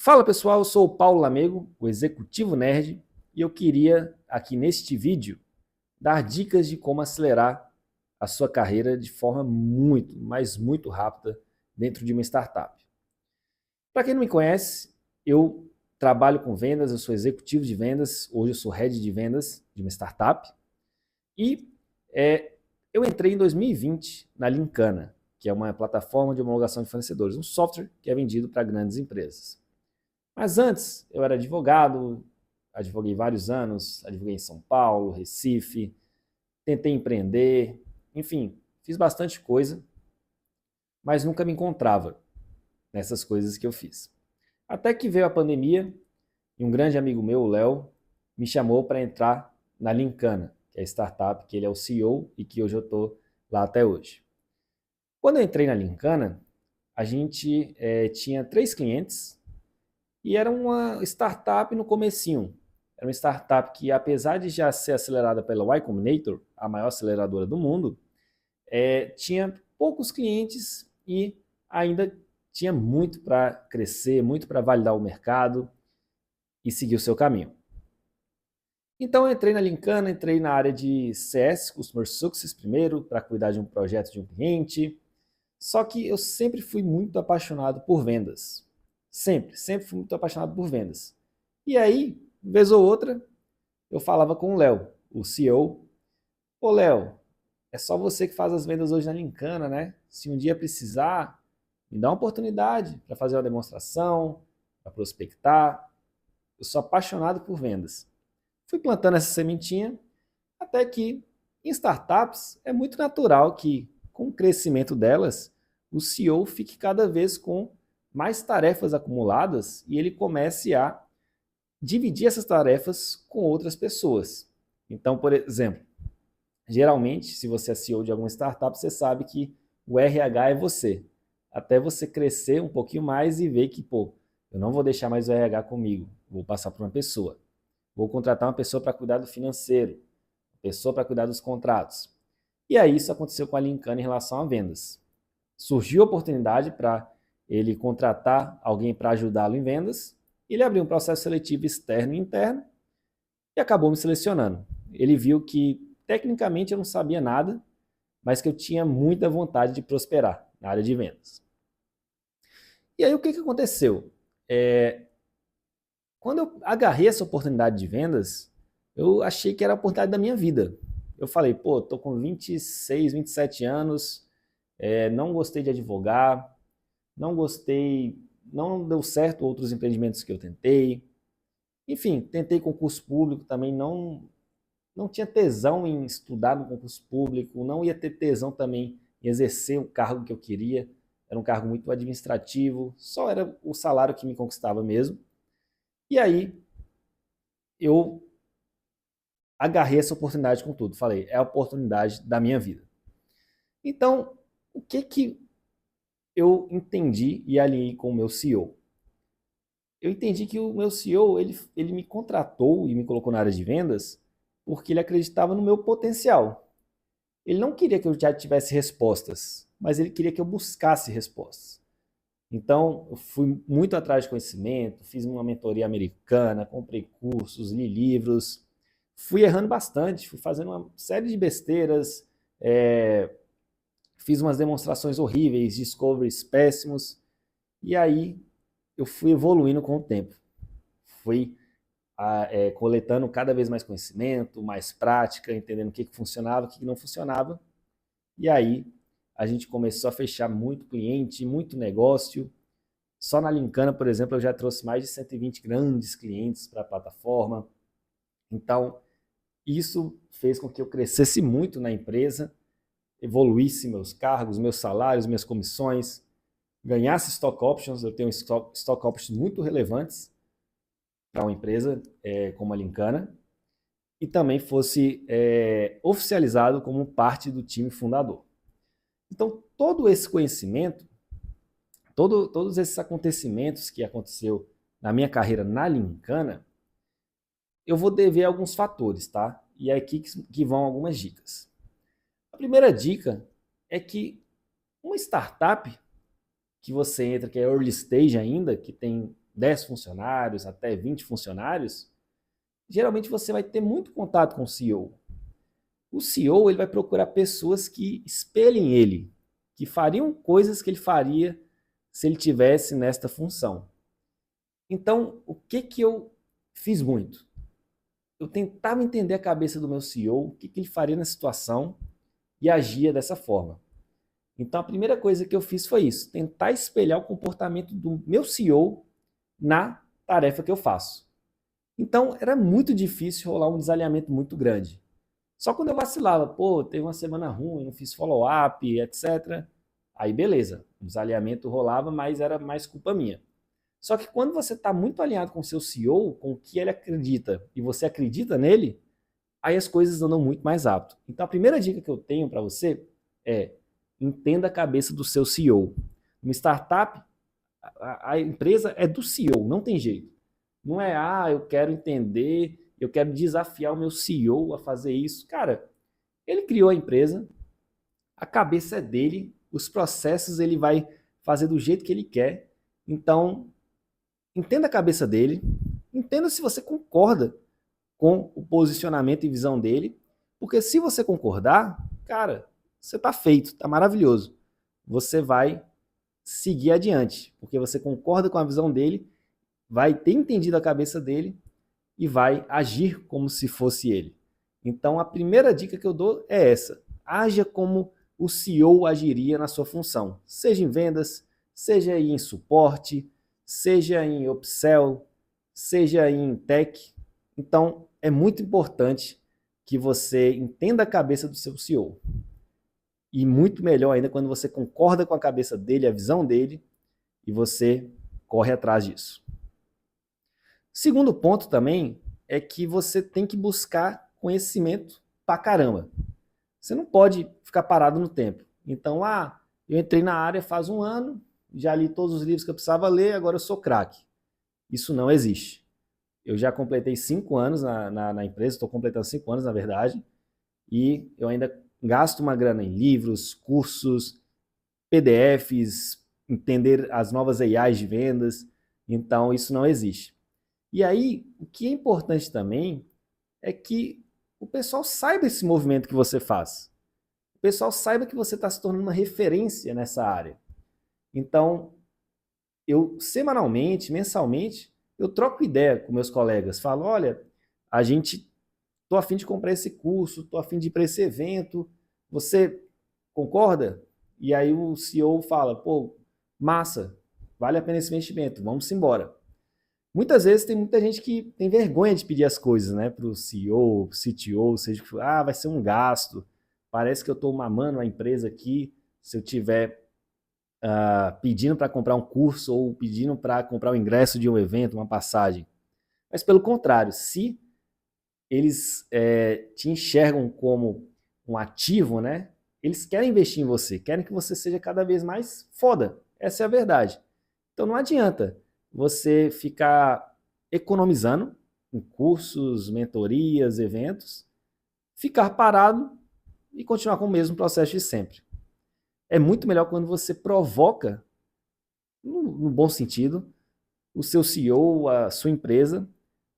Fala pessoal, eu sou o Paulo Lamego, o Executivo Nerd, e eu queria aqui neste vídeo dar dicas de como acelerar a sua carreira de forma muito, mas muito rápida dentro de uma startup. Para quem não me conhece, eu trabalho com vendas, eu sou executivo de vendas, hoje eu sou head de vendas de uma startup, e eu entrei em 2020 na Linkana, que é uma plataforma de homologação de fornecedores, um software que é vendido para grandes empresas. Mas antes, eu era advogado, advoguei vários anos, advoguei em São Paulo, Recife, tentei empreender, enfim, fiz bastante coisa, mas nunca me encontrava nessas coisas que eu fiz. Até que veio a pandemia e um grande amigo meu, o Léo, me chamou para entrar na Linkana, que é a startup que ele é o CEO e que hoje eu estou lá até hoje. Quando eu entrei na Linkana, a gente tinha 3 clientes e era uma startup no comecinho. Era uma startup que, apesar de já ser acelerada pela Y Combinator, a maior aceleradora do mundo, tinha poucos clientes e ainda tinha muito para crescer, muito para validar o mercado e seguir o seu caminho. Então eu entrei na Linkana, entrei na área de CS, Customer Success primeiro, para cuidar de um projeto de um cliente. Só que eu sempre fui muito apaixonado por vendas. Sempre fui muito apaixonado por vendas. E aí, vez ou outra, eu falava com o Léo, o CEO. Ô Léo, é só você que faz as vendas hoje na Linkana, né? Se um dia precisar, me dá uma oportunidade para fazer uma demonstração, para prospectar. Eu sou apaixonado por vendas. Fui plantando essa sementinha, até que em startups é muito natural que, com o crescimento delas, o CEO fique cada vez com mais tarefas acumuladas e ele comece a dividir essas tarefas com outras pessoas. Então, por exemplo, geralmente, se você é CEO de alguma startup, você sabe que o RH é você. Até você crescer um pouquinho mais e ver que, pô, eu não vou deixar mais o RH comigo, vou passar para uma pessoa. Vou contratar uma pessoa para cuidar do financeiro, uma pessoa para cuidar dos contratos. E aí isso aconteceu com a Linkana em relação a vendas. Surgiu a oportunidade para ele contratar alguém para ajudá-lo em vendas, ele abriu um processo seletivo externo e interno e acabou me selecionando. Ele viu que tecnicamente eu não sabia nada, mas que eu tinha muita vontade de prosperar na área de vendas. E aí o que aconteceu? Quando eu agarrei essa oportunidade de vendas, eu achei que era a oportunidade da minha vida. Eu falei, pô, tô com 26, 27 anos, não gostei de advogar, não gostei, não deu certo outros empreendimentos que eu tentei. Enfim, tentei concurso público também, não tinha tesão em estudar no concurso público, não ia ter tesão também em exercer o cargo que eu queria. Era um cargo muito administrativo, só era o salário que me conquistava mesmo. E aí eu agarrei essa oportunidade com tudo. Falei, é a oportunidade da minha vida. Então, o que eu entendi e alinhei com o meu CEO? Eu entendi que o meu CEO, ele me contratou e me colocou na área de vendas porque ele acreditava no meu potencial. Ele não queria que eu já tivesse respostas, mas ele queria que eu buscasse respostas. Então, eu fui muito atrás de conhecimento, fiz uma mentoria americana, comprei cursos, li livros, fui errando bastante, fui fazendo uma série de besteiras, fiz umas demonstrações horríveis, discoveries péssimos, e aí eu fui evoluindo com o tempo. Fui coletando cada vez mais conhecimento, mais prática, entendendo o que funcionava, o que não funcionava, e aí a gente começou a fechar muito cliente, muito negócio. Só na Linkana, por exemplo, eu já trouxe mais de 120 grandes clientes para a plataforma. Então, isso fez com que eu crescesse muito na empresa, evoluísse meus cargos, meus salários, minhas comissões, ganhasse stock options. Eu tenho stock options muito relevantes para uma empresa como a Linkana, e também fosse oficializado como parte do time fundador. Então, todo esse conhecimento, todos esses acontecimentos que aconteceu na minha carreira na Linkana, eu vou dever alguns fatores, tá? E é aqui que vão algumas dicas. A primeira dica é que uma startup que você entra, que é early stage ainda, que tem 10 funcionários, até 20 funcionários, geralmente você vai ter muito contato com o CEO. O CEO ele vai procurar pessoas que espelhem ele, que fariam coisas que ele faria se ele tivesse nesta função. Então, o que eu fiz muito? Eu tentava entender a cabeça do meu CEO, o que ele faria na situação e agia dessa forma. Então, a primeira coisa que eu fiz foi isso, tentar espelhar o comportamento do meu CEO na tarefa que eu faço. Então, era muito difícil rolar um desalinhamento muito grande. Só quando eu vacilava, pô, teve uma semana ruim, não fiz follow-up, etc. Aí beleza, o desalinhamento rolava, mas era mais culpa minha. Só que quando você está muito alinhado com o seu CEO, com o que ele acredita, e você acredita nele, aí as coisas andam muito mais rápido. Então a primeira dica que eu tenho para você é entenda a cabeça do seu CEO. Uma startup, a empresa é do CEO, não tem jeito. Não é, eu quero entender, eu quero desafiar o meu CEO a fazer isso. Cara, ele criou a empresa, a cabeça é dele, os processos ele vai fazer do jeito que ele quer. Então, entenda a cabeça dele, entenda se você concorda com o posicionamento e visão dele, porque se você concordar, cara, você tá feito, tá maravilhoso. Você vai seguir adiante, porque você concorda com a visão dele, vai ter entendido a cabeça dele e vai agir como se fosse ele. Então, a primeira dica que eu dou é essa: haja como o CEO agiria na sua função, seja em vendas, seja em suporte, seja em upsell, seja em tech. Então, é muito importante que você entenda a cabeça do seu CEO. E muito melhor ainda quando você concorda com a cabeça dele, a visão dele, e você corre atrás disso. Segundo ponto também é que você tem que buscar conhecimento pra caramba. Você não pode ficar parado no tempo. Então, eu entrei na área faz um ano, já li todos os livros que eu precisava ler, agora eu sou craque. Isso não existe. Eu já completei 5 anos na empresa, estou completando 5 anos, na verdade, e eu ainda gasto uma grana em livros, cursos, PDFs, entender as novas AIs de vendas. Então, isso não existe. E aí, o que é importante também é que o pessoal saiba esse movimento que você faz. O pessoal saiba que você está se tornando uma referência nessa área. Então, eu semanalmente, mensalmente, eu troco ideia com meus colegas. Falo, olha, a gente, tô a fim de comprar esse curso, tô a fim de ir para esse evento, você concorda? E aí o CEO fala, pô, massa, vale a pena esse investimento, vamos embora. Muitas vezes tem muita gente que tem vergonha de pedir as coisas, né, para o CEO, CTO, seja o que for. Vai ser um gasto. Parece que eu estou mamando a empresa aqui se eu tiver pedindo para comprar um curso ou pedindo para comprar o ingresso de um evento, uma passagem. Mas pelo contrário, se eles te enxergam como um ativo, né, eles querem investir em você, querem que você seja cada vez mais foda. Essa é a verdade. Então não adianta você ficar economizando em cursos, mentorias, eventos, ficar parado e continuar com o mesmo processo de sempre. É muito melhor quando você provoca, no bom sentido, o seu CEO, a sua empresa,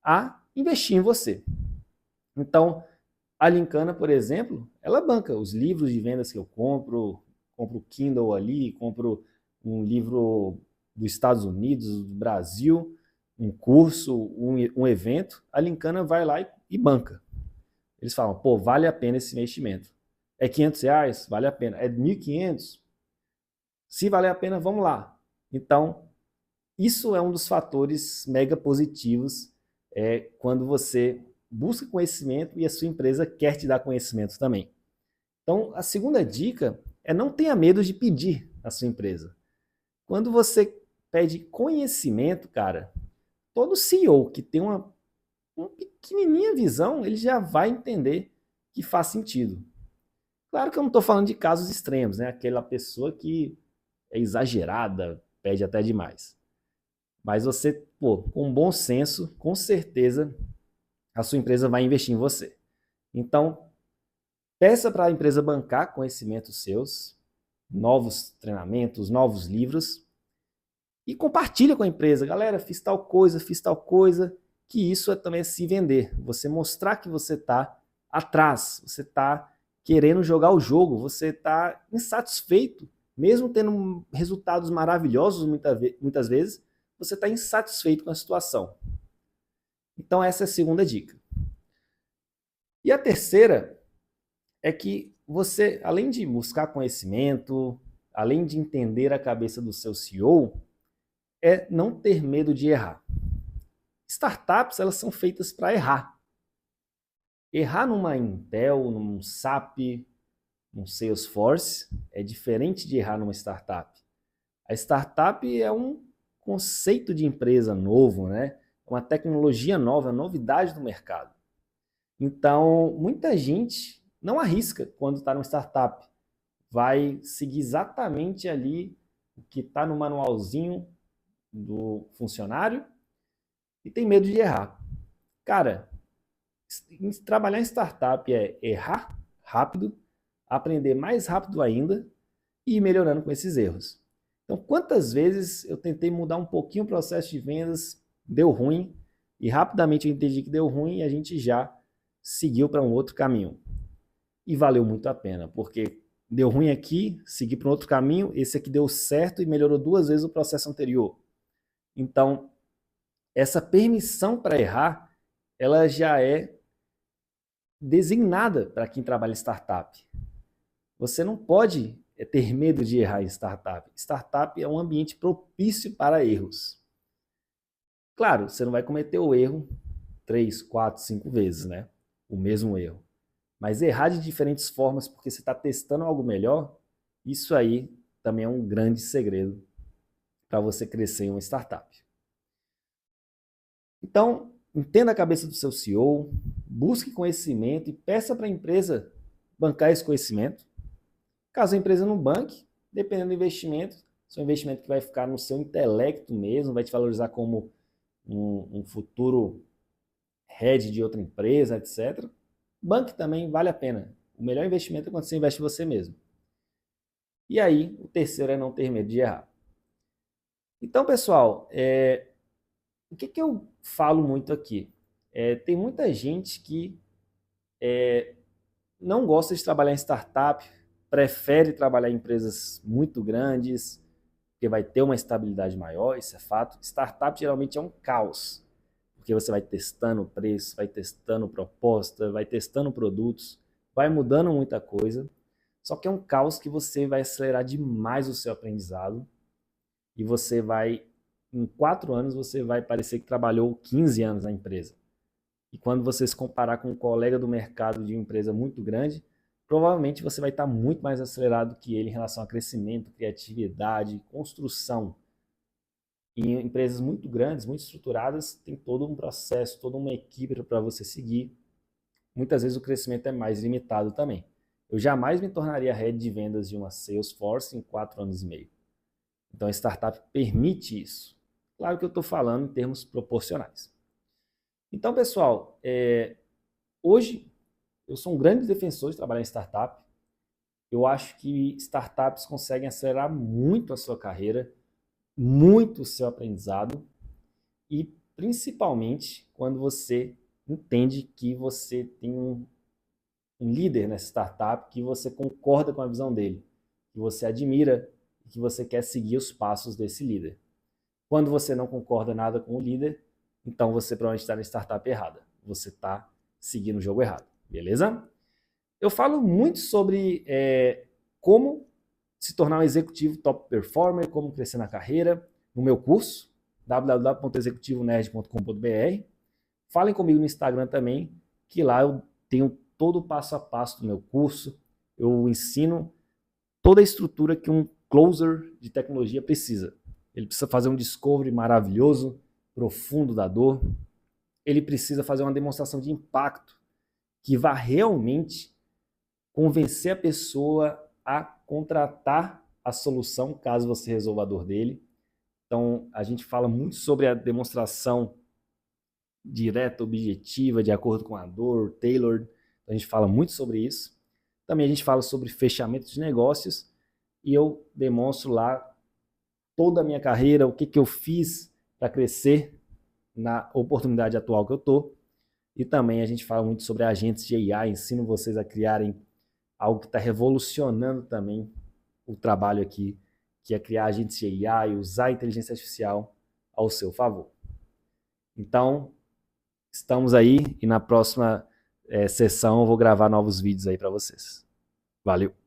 a investir em você. Então, a Lincana, por exemplo, ela banca os livros de vendas que eu compro o Kindle ali, compro um livro dos Estados Unidos, do Brasil, um curso, um evento, a Lincana vai lá e banca. Eles falam, pô, vale a pena esse investimento. É R$ 500? Vale a pena. É 1.500? Se vale a pena, vamos lá. Então, isso é um dos fatores mega positivos quando você busca conhecimento e a sua empresa quer te dar conhecimento também. Então, a segunda dica é não tenha medo de pedir à sua empresa. Quando você pede conhecimento, cara, todo CEO que tem uma pequenininha visão, ele já vai entender que faz sentido. Claro que eu não estou falando de casos extremos, né? Aquela pessoa que é exagerada, pede até demais. Mas você, pô, com bom senso, com certeza a sua empresa vai investir em você. Então, peça para a empresa bancar conhecimentos seus, novos treinamentos, novos livros, E compartilha com a empresa. Galera, fiz tal coisa, que isso é também se vender. Você mostrar que você está atrás, você está querendo jogar o jogo, você está insatisfeito, mesmo tendo resultados maravilhosos muitas vezes, você está insatisfeito com a situação. Então essa é a segunda dica. E a terceira é que você, além de buscar conhecimento, além de entender a cabeça do seu CEO, é não ter medo de errar. Startups, elas são feitas para errar. Errar numa Intel, num SAP, num Salesforce, é diferente de errar numa startup. A startup é um conceito de empresa novo, né? Uma tecnologia nova, novidade do mercado. Então, muita gente não arrisca quando está numa startup. Vai seguir exatamente ali o que está no manualzinho do funcionário e tem medo de errar. Cara, trabalhar em startup é errar rápido, aprender mais rápido ainda e ir melhorando com esses erros. Então, quantas vezes eu tentei mudar um pouquinho o processo de vendas, deu ruim, e rapidamente eu entendi que deu ruim e a gente já seguiu para um outro caminho. E valeu muito a pena, porque deu ruim aqui, segui para um outro caminho, esse aqui deu certo e melhorou 2 vezes o processo anterior. Então, essa permissão para errar, ela já é designada para quem trabalha em startup. Você não pode ter medo de errar em startup. Startup é um ambiente propício para erros. Claro, você não vai cometer o erro 3, 4, 5 vezes, né? O mesmo erro. Mas errar de diferentes formas porque você está testando algo melhor, isso aí também é um grande segredo para você crescer em uma startup. Então, entenda a cabeça do seu CEO, busque conhecimento e peça para a empresa bancar esse conhecimento. Caso a empresa não banque, dependendo do investimento, se é um investimento que vai ficar no seu intelecto mesmo, vai te valorizar como um futuro head de outra empresa, etc. Banque também vale a pena. O melhor investimento é quando você investe em você mesmo. E aí, o terceiro é não ter medo de errar. Então, pessoal, o que eu falo muito aqui? Tem muita gente que não gosta de trabalhar em startup, prefere trabalhar em empresas muito grandes, porque vai ter uma estabilidade maior, isso é fato. Startup geralmente é um caos, porque você vai testando preço, vai testando proposta, vai testando produtos, vai mudando muita coisa, só que é um caos que você vai acelerar demais o seu aprendizado e você vai, em 4 anos, você vai parecer que trabalhou 15 anos na empresa. E quando você se comparar com um colega do mercado de uma empresa muito grande, provavelmente você vai estar muito mais acelerado que ele em relação a crescimento, criatividade, construção. E em empresas muito grandes, muito estruturadas, tem todo um processo, toda uma equipe para você seguir. Muitas vezes o crescimento é mais limitado também. Eu jamais me tornaria head de vendas de uma Salesforce em 4 anos e meio. Então a startup permite isso. Claro que eu estou falando em termos proporcionais. Então, pessoal, hoje eu sou um grande defensor de trabalhar em startup. Eu acho que startups conseguem acelerar muito a sua carreira, muito o seu aprendizado e principalmente quando você entende que você tem um líder nessa startup, que você concorda com a visão dele, que você admira e que você quer seguir os passos desse líder. Quando você não concorda nada com o líder, então você provavelmente está na startup errada. Você está seguindo o jogo errado, beleza? Eu falo muito sobre como se tornar um executivo top performer, como crescer na carreira, no meu curso, www.executivonerd.com.br. Falem comigo no Instagram também, que lá eu tenho todo o passo a passo do meu curso. Eu ensino toda a estrutura que um closer de tecnologia precisa. Ele precisa fazer um discovery maravilhoso, profundo da dor. Ele precisa fazer uma demonstração de impacto que vá realmente convencer a pessoa a contratar a solução, caso você resolva a dor dele. Então, a gente fala muito sobre a demonstração direta, objetiva, de acordo com a dor, tailored. Então, a gente fala muito sobre isso. Também a gente fala sobre fechamento de negócios e eu demonstro lá toda a minha carreira, o que eu fiz para crescer na oportunidade atual que eu estou. E também a gente fala muito sobre agentes de AI, ensino vocês a criarem algo que está revolucionando também o trabalho aqui, que é criar agentes de AI, usar a inteligência artificial ao seu favor. Então, estamos aí e na próxima sessão eu vou gravar novos vídeos aí para vocês. Valeu!